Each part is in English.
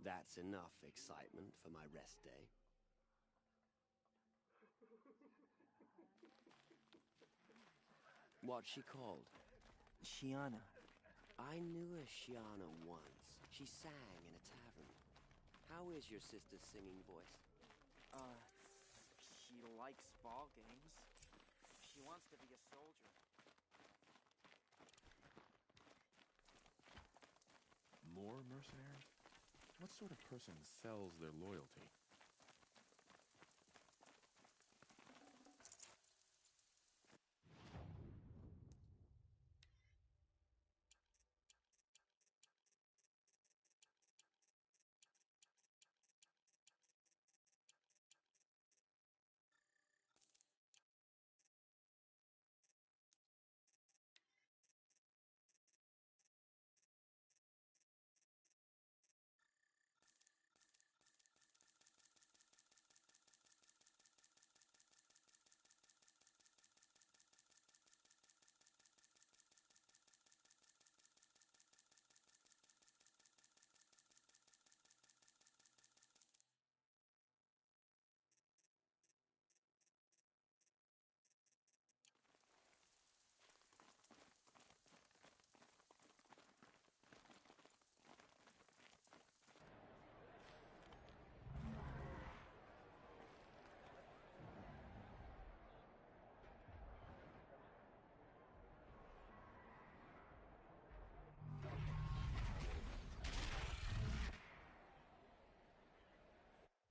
That's enough excitement for my rest day. What's she called? Shiana. I knew a Shiana once. She sang in a tavern. How is your sister's singing voice? She likes ball games. She wants to be a soldier. More mercenaries? What sort of person sells their loyalty?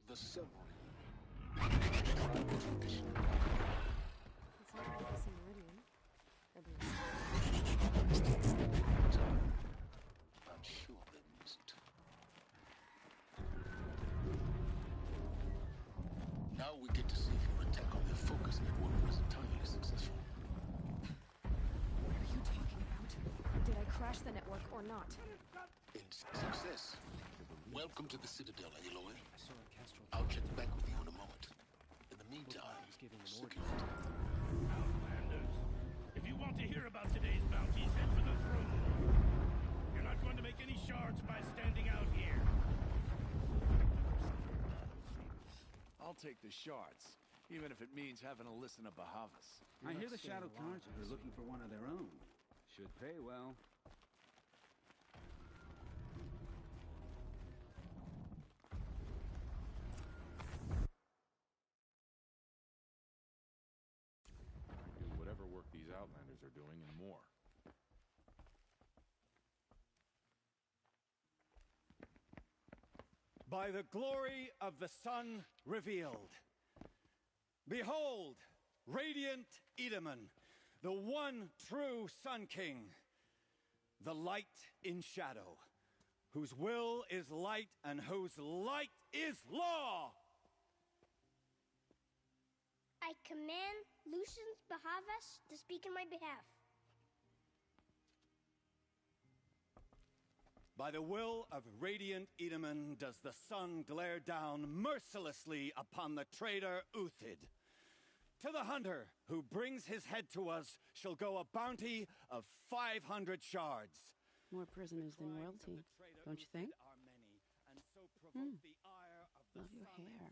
The submarine. It's not like this in Meridian. At least. I'm sure they use it. Now we get to see if your attack on their focus network was entirely successful. What are you talking about? Did I crash the network or not? In success. Welcome to the Citadel, Aloy. I'll check back with you in a moment. In the meantime, secure it. Outlanders, if you want to hear about today's bounties, head for the throne room. You're not going to make any shards by standing out here. I'll take the shards, even if it means having to listen to Bahavas. I hear the Shadow Cards are looking for one of their own. Should pay well. Do whatever work these Outlanders are doing and more. By the glory of the sun revealed. Behold, radiant Edaman, the one true Sun King, the light in shadow, whose will is light and whose light is law. I command Lucius Bahavas to speak in my behalf. By the will of radiant Edaman does the sun glare down mercilessly upon the traitor Uthid. To the hunter who brings his head to us shall go a bounty of 500 shards. More prisoners than royalty, don't you think? Love your hair.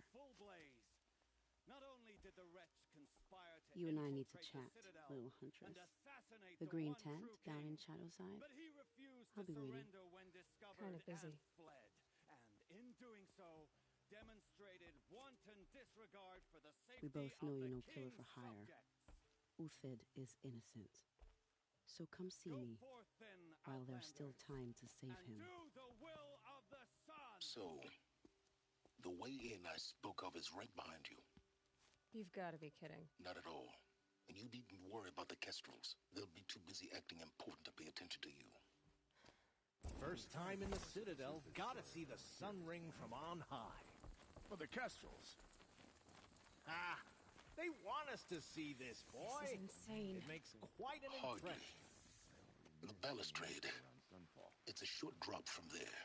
Not only did the wretch conspire to You and I need to infiltrate chat, the Citadel little huntress. and assassinate The green one tent true down king, in Shadowside. but he refused I'll to be waiting. surrender when discovered Kinda busy. and fled. And in doing so, demonstrated wanton disregard for the safety We both know of you're the no killer king's for hire. subjects. Uthid is innocent. So come see Go me forth then, while there's still Outlanders, time to save and him. do the will of the sun. So, the way in I spoke of is right behind you. You've got to be kidding. Not at all. And you needn't worry about the Kestrels. They'll be too busy acting important to pay attention to you. First time in the Citadel, gotta see the sun ring from on high. For the Kestrels. Ah, they want us to see this, boy. This is insane. It makes quite an Hardly. impression. The balustrade. Around sunfall. It's a short drop from there.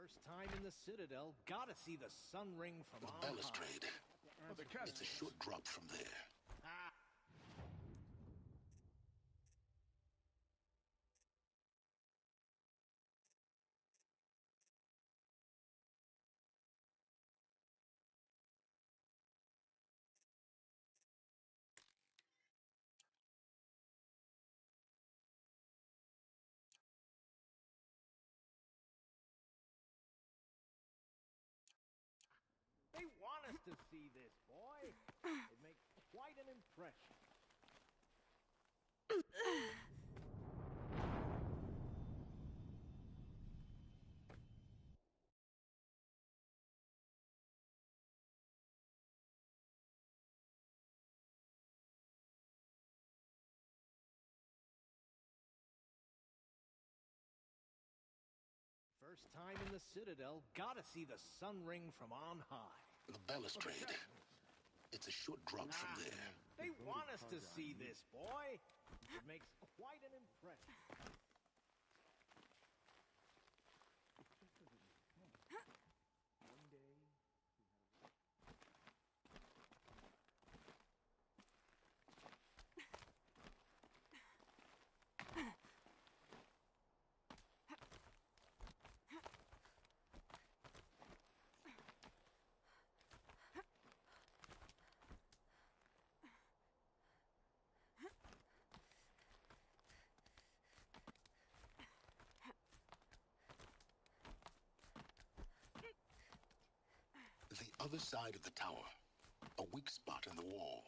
First time in the Citadel, gotta see the sun ring from The on high. balustrade. It's a short drop from there. Ah. They want us to see this, boy. It makes quite an impression. First time in the Citadel, gotta see the sun ring from on high. The balustrade. It's a short drop from there. They want us to see this, boy. It makes quite an impression. The other side of the tower. A weak spot in the wall.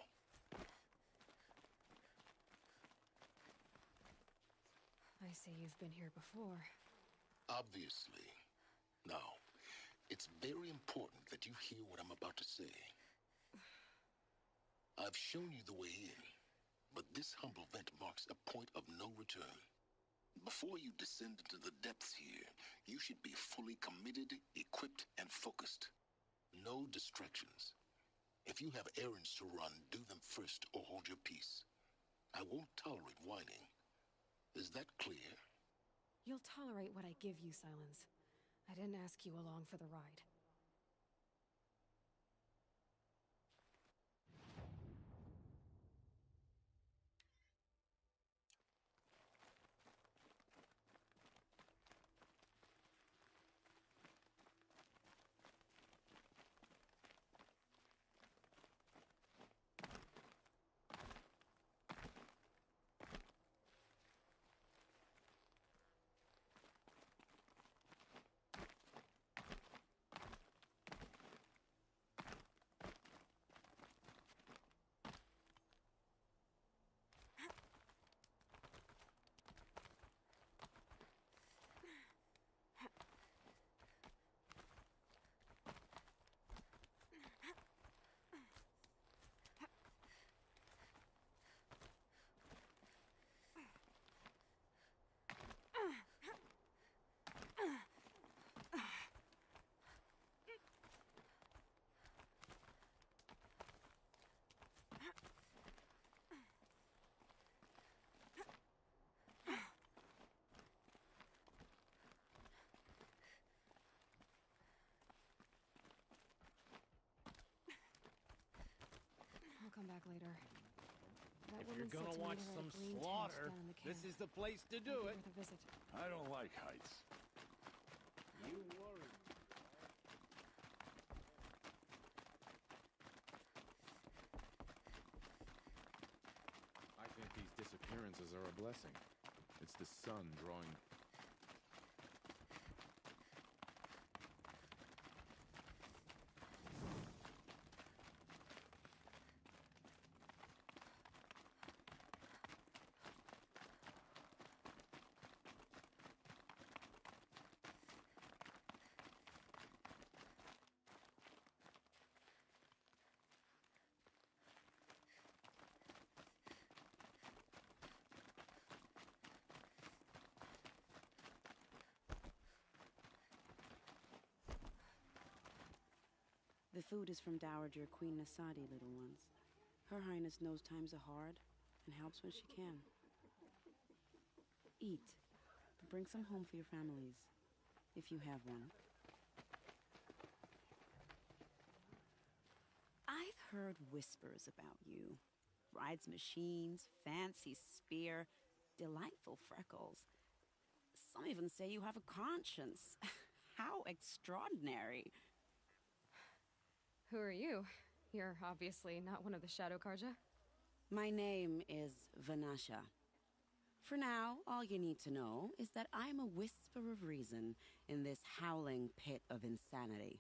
I see you've been here before. Obviously. Now, it's very important that you hear what I'm about to say. I've shown you the way in, but this humble vent marks a point of no return. Before you descend into the depths here, you should be fully committed, equipped, and focused. No distractions. If you have errands to run, do them first or hold your peace. I won't tolerate whining. Is that clear? You'll tolerate what I give you, Silence. I didn't ask you along for the ride. I'll come back later. That If woman you're said gonna to watch meet her at some a green tent slaughter, down in the this camp. is the place to Might do be it. worth a visit. I don't like heights. You worried. I think these disappearances are a blessing. It's the sun drawing. The food is from Dowager Queen Nasadi, little ones. Her Highness knows times are hard and helps when she can. Eat, but bring some home for your families, if you have one. heard whispers about you. Rides machines, fancy spear, delightful freckles. Some even say you have a conscience. How extraordinary. Who are you? You're obviously not one of the Shadow Karja. My name is Vanasha. For now, all you need to know is that I'm a whisper of reason in this howling pit of insanity.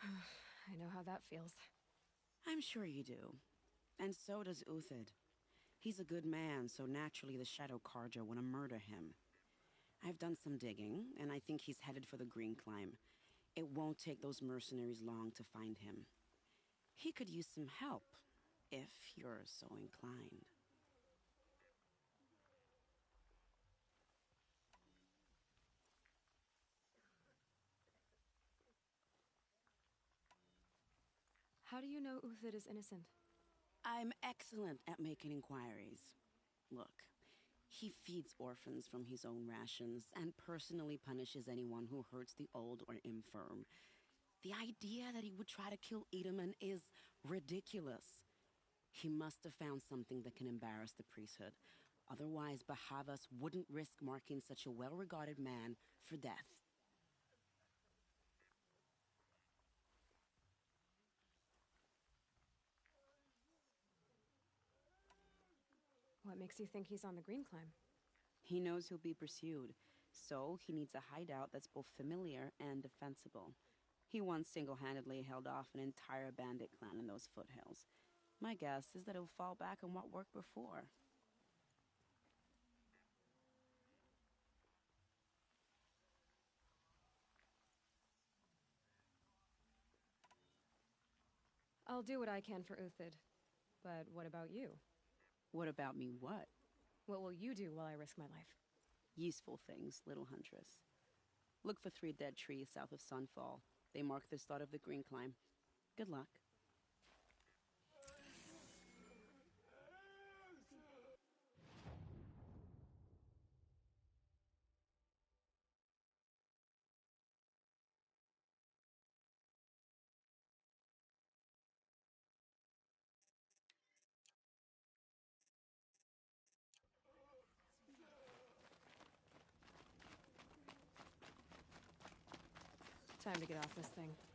I know how that feels. I'm sure you do. And so does Uthid. He's a good man, so naturally the Shadow Karja want to murder him. I've done some digging, and I think he's headed for the Green Climb. It won't take those mercenaries long to find him. He could use some help, if you're so inclined. How do you know Uthid is innocent? I'm excellent at making inquiries. Look, he feeds orphans from his own rations and personally punishes anyone who hurts the old or infirm. The idea that he would try to kill Edelman is ridiculous. He must have found something that can embarrass the priesthood. Otherwise, Bahavas wouldn't risk marking such a well-regarded man for death. What makes you think he's on the Green Climb? He knows he'll be pursued, so he needs a hideout that's both familiar and defensible. He once single-handedly held off an entire bandit clan in those foothills. My guess is that he'll fall back on what worked before. I'll do what I can for Uthid. But what about you? What about me what? What will you do while I risk my life? Useful things, little huntress. Look for 3 dead trees south of Sunfall. They mark the start of the Green Climb. Good luck. Time to get off this thing.